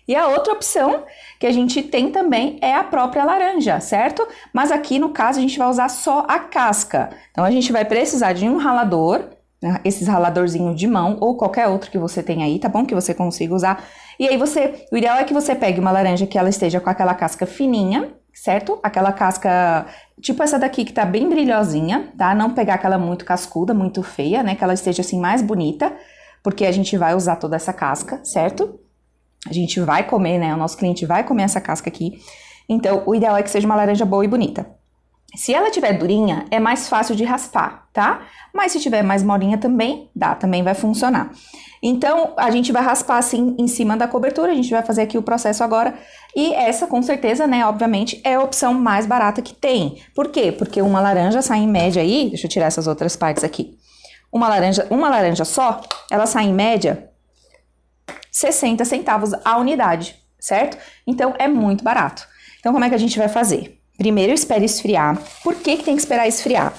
E a outra opção que a gente tem também é a própria laranja, certo? Mas aqui no caso a gente vai usar só a casca. Então a gente vai precisar de um ralador, né, esses raladorzinhos de mão ou qualquer outro que você tenha aí, tá bom? Que você consiga usar. E aí o ideal é que você pegue uma laranja que ela esteja com aquela casca fininha, certo? Aquela casca, tipo essa daqui que tá bem brilhosinha, tá? Não pegar aquela muito cascuda, muito feia, né? Que ela esteja assim mais bonita, porque a gente vai usar toda essa casca, certo? A gente vai comer, né? O nosso cliente vai comer essa casca aqui. Então, o ideal é que seja uma laranja boa e bonita. Se ela tiver durinha, é mais fácil de raspar, tá? Mas se tiver mais molinha também, dá, também vai funcionar. Então, a gente vai raspar assim em cima da cobertura, a gente vai fazer aqui o processo agora. E essa, com certeza, né, obviamente, é a opção mais barata que tem. Por quê? Porque uma laranja sai em média aí, deixa eu tirar essas outras partes aqui. Uma laranja só, ela sai em média 60 centavos a unidade, certo? Então, é muito barato. Então, como é que a gente vai fazer? Primeiro, espere esfriar. Por que tem que esperar esfriar?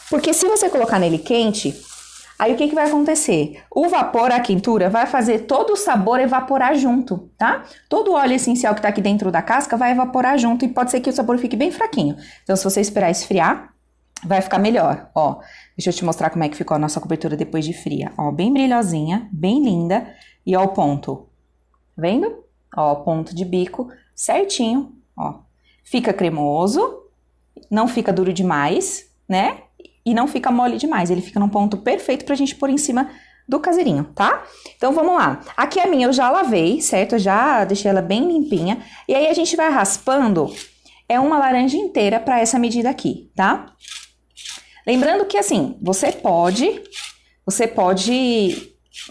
Porque se você colocar nele quente, Aí o que vai acontecer? O vapor, a quentura, vai fazer todo o sabor evaporar junto, tá? Todo o óleo essencial que tá aqui dentro da casca vai evaporar junto e pode ser que o sabor fique bem fraquinho. Então, se você esperar esfriar, vai ficar melhor, ó. Deixa eu te mostrar como é que ficou a nossa cobertura depois de fria. Ó, bem brilhosinha, bem linda. E ó o ponto. Tá vendo? Ó, o ponto de bico certinho, ó. Fica cremoso, não fica duro demais, né? E não fica mole demais, ele fica num ponto perfeito pra gente pôr em cima do caseirinho, tá? Então, vamos lá. Aqui a minha eu já lavei, certo? Eu já deixei ela bem limpinha. E aí, a gente vai raspando, uma laranja inteira pra essa medida aqui, tá? Lembrando que, assim, você pode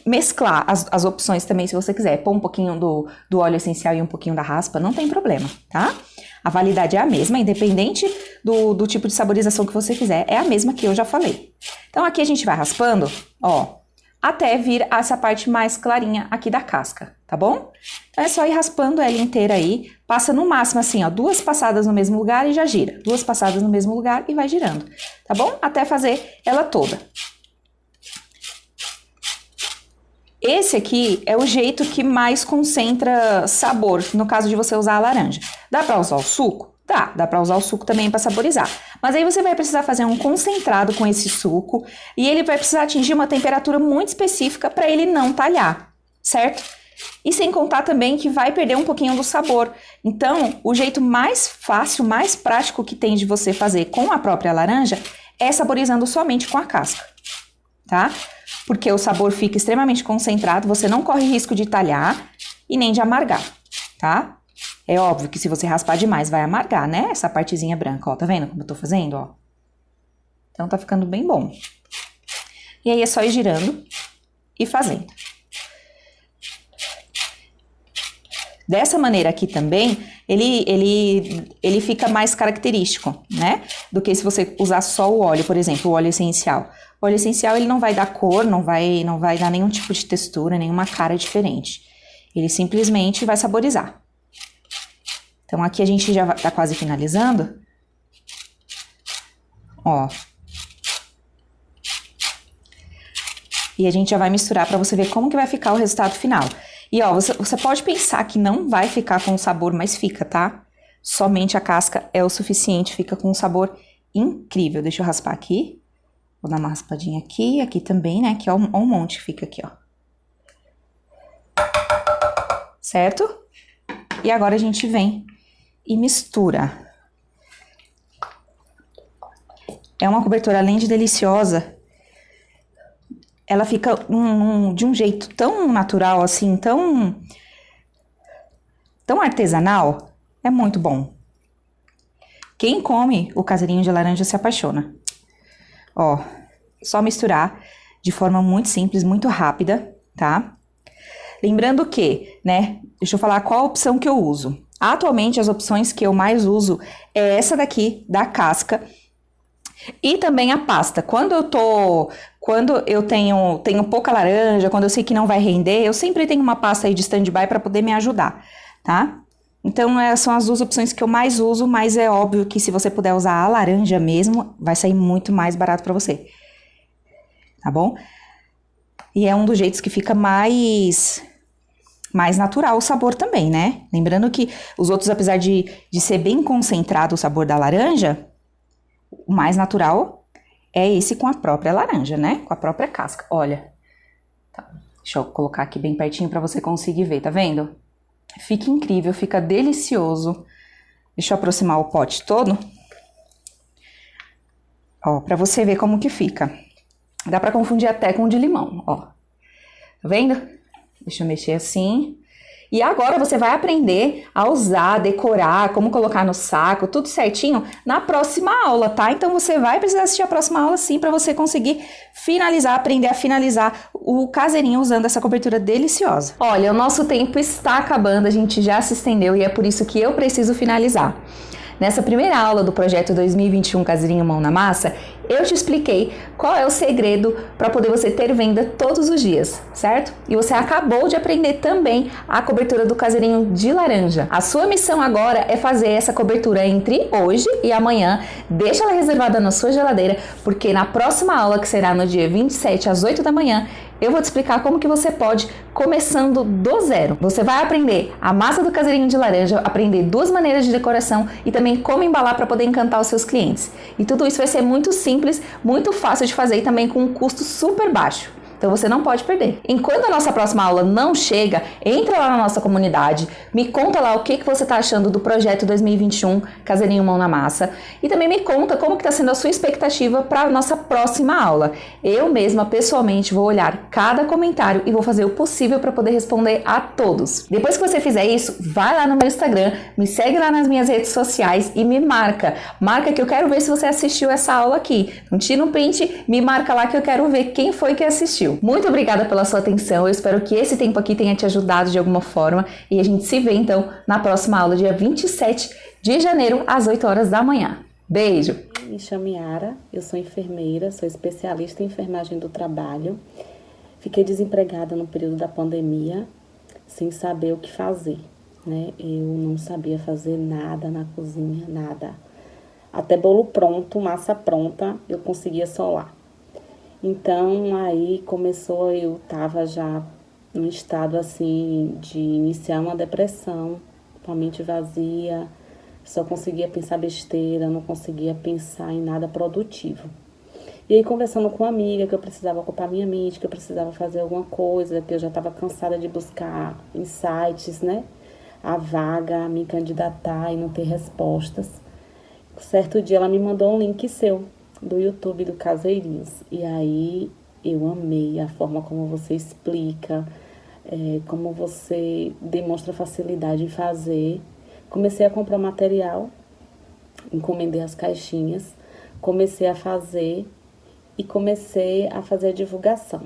mesclar as opções também, se você quiser. Pôr um pouquinho do óleo essencial e um pouquinho da raspa, não tem problema, tá? A validade é a mesma, independente do tipo de saborização que você fizer, é a mesma que eu já falei. Então, aqui a gente vai raspando, ó, até vir essa parte mais clarinha aqui da casca, tá bom? Então, é só ir raspando ela inteira aí, passa no máximo assim, ó, 2 passadas no mesmo lugar e já gira. 2 passadas no mesmo lugar e vai girando, tá bom? Até fazer ela toda. Esse aqui é o jeito que mais concentra sabor, no caso de você usar a laranja. Dá pra usar o suco? Dá pra usar o suco também pra saborizar. Mas aí você vai precisar fazer um concentrado com esse suco e ele vai precisar atingir uma temperatura muito específica pra ele não talhar, certo? E sem contar também que vai perder um pouquinho do sabor. Então, o jeito mais fácil, mais prático que tem de você fazer com a própria laranja é saborizando somente com a casca, tá? Porque o sabor fica extremamente concentrado, você não corre risco de talhar e nem de amargar, tá? É óbvio que se você raspar demais vai amargar, né? Essa partezinha branca, ó, tá vendo como eu tô fazendo, ó? Então tá ficando bem bom. E aí é só ir girando e fazendo. Dessa maneira aqui também, ele fica mais característico, né? Do que se você usar só o óleo, por exemplo, o óleo essencial. O óleo essencial, ele não vai dar cor, não vai dar nenhum tipo de textura, nenhuma cara diferente. Ele simplesmente vai saborizar. Então, aqui a gente já tá quase finalizando. Ó. E a gente já vai misturar pra você ver como que vai ficar o resultado final. E ó, você pode pensar que não vai ficar com sabor, mas fica, tá? Somente a casca é o suficiente, fica com um sabor incrível. Deixa eu raspar aqui. Vou dar uma raspadinha aqui também, né? Que ó, um monte que fica aqui, ó. Certo? E agora a gente vem e mistura. É uma cobertura, além de deliciosa, ela fica de um jeito tão natural, assim, tão artesanal, é muito bom. Quem come o caseirinho de laranja se apaixona. Ó, só misturar de forma muito simples, muito rápida, tá? Lembrando que, né, deixa eu falar qual a opção que eu uso. Atualmente, as opções que eu mais uso é essa daqui, da casca, e também a pasta. Quando eu tenho pouca laranja, quando eu sei que não vai render, eu sempre tenho uma pasta aí de stand-by para poder me ajudar, tá? Então, são as 2 opções que eu mais uso, mas é óbvio que se você puder usar a laranja mesmo, vai sair muito mais barato para você, tá bom? E é um dos jeitos que fica mais natural o sabor também, né? Lembrando que os outros, apesar de ser bem concentrado o sabor da laranja, o mais natural é esse com a própria laranja, né? Com a própria casca. Olha. Tá. Deixa eu colocar aqui bem pertinho pra você conseguir ver, tá vendo? Fica incrível, fica delicioso. Deixa eu aproximar o pote todo. Ó, pra você ver como que fica. Dá pra confundir até com o de limão, ó. Tá vendo? Deixa eu mexer assim. E agora você vai aprender a usar, decorar, como colocar no saco, tudo certinho na próxima aula, tá? Então você vai precisar assistir a próxima aula sim para você conseguir finalizar, aprender a finalizar o caseirinho usando essa cobertura deliciosa. Olha, o nosso tempo está acabando, a gente já se estendeu e é por isso que eu preciso finalizar. Nessa primeira aula do projeto 2021 Caseirinho Mão na Massa, eu te expliquei qual é o segredo para poder você ter venda todos os dias, certo? E você acabou de aprender também a cobertura do caseirinho de laranja. A sua missão agora é fazer essa cobertura entre hoje e amanhã. Deixa ela reservada na sua geladeira, porque na próxima aula, que será no dia 27 às 8 da manhã, eu vou te explicar como que você pode, começando do zero. Você vai aprender a massa do caseirinho de laranja, aprender 2 maneiras de decoração e também como embalar para poder encantar os seus clientes. E tudo isso vai ser muito simples, muito fácil de fazer e também com um custo super baixo. Então você não pode perder. Enquanto a nossa próxima aula não chega, entra lá na nossa comunidade, me conta lá o que você está achando do projeto 2021 Caseirinho Mão na Massa e também me conta como que está sendo a sua expectativa para a nossa próxima aula. Eu mesma, pessoalmente, vou olhar cada comentário e vou fazer o possível para poder responder a todos. Depois que você fizer isso, vai lá no meu Instagram, me segue lá nas minhas redes sociais e me marca. Marca que eu quero ver se você assistiu essa aula aqui. Não tira um print, me marca lá que eu quero ver quem foi que assistiu. Muito obrigada pela sua atenção, eu espero que esse tempo aqui tenha te ajudado de alguma forma e a gente se vê então na próxima aula, dia 27 de janeiro, às 8 horas da manhã. Beijo! Me chamo Yara, eu sou enfermeira, sou especialista em enfermagem do trabalho. Fiquei desempregada no período da pandemia, sem saber o que fazer, né? Eu não sabia fazer nada na cozinha, nada. Até bolo pronto, massa pronta, eu conseguia solar. Então, aí começou, eu estava já num estado, assim, de iniciar uma depressão, com a mente vazia, só conseguia pensar besteira, não conseguia pensar em nada produtivo. E aí, conversando com uma amiga, que eu precisava ocupar minha mente, que eu precisava fazer alguma coisa, que eu já estava cansada de buscar insights, né? A vaga, me candidatar e não ter respostas. Certo dia, ela me mandou um link seu, do YouTube do Caseirinhos. E aí eu amei a forma como você explica, como você demonstra facilidade em fazer. Comecei a comprar material, encomendei as caixinhas, comecei a fazer e comecei a fazer a divulgação.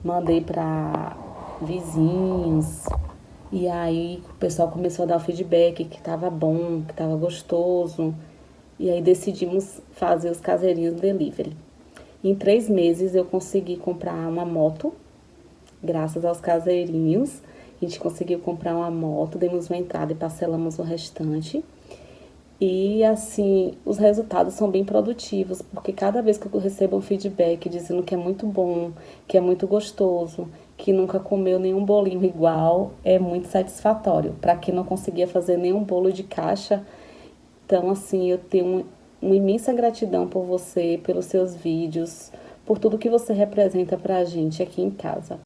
Mandei para vizinhos e aí o pessoal começou a dar o feedback que estava bom, que estava gostoso. E aí decidimos fazer os caseirinhos delivery. Em 3 meses eu consegui comprar uma moto, graças aos caseirinhos. A gente conseguiu comprar uma moto, demos uma entrada e parcelamos o restante. E assim, os resultados são bem produtivos, porque cada vez que eu recebo um feedback dizendo que é muito bom, que é muito gostoso, que nunca comeu nenhum bolinho igual, é muito satisfatório. Para quem não conseguia fazer nenhum bolo de caixa, então, assim, eu tenho uma imensa gratidão por você, pelos seus vídeos, por tudo que você representa pra gente aqui em casa.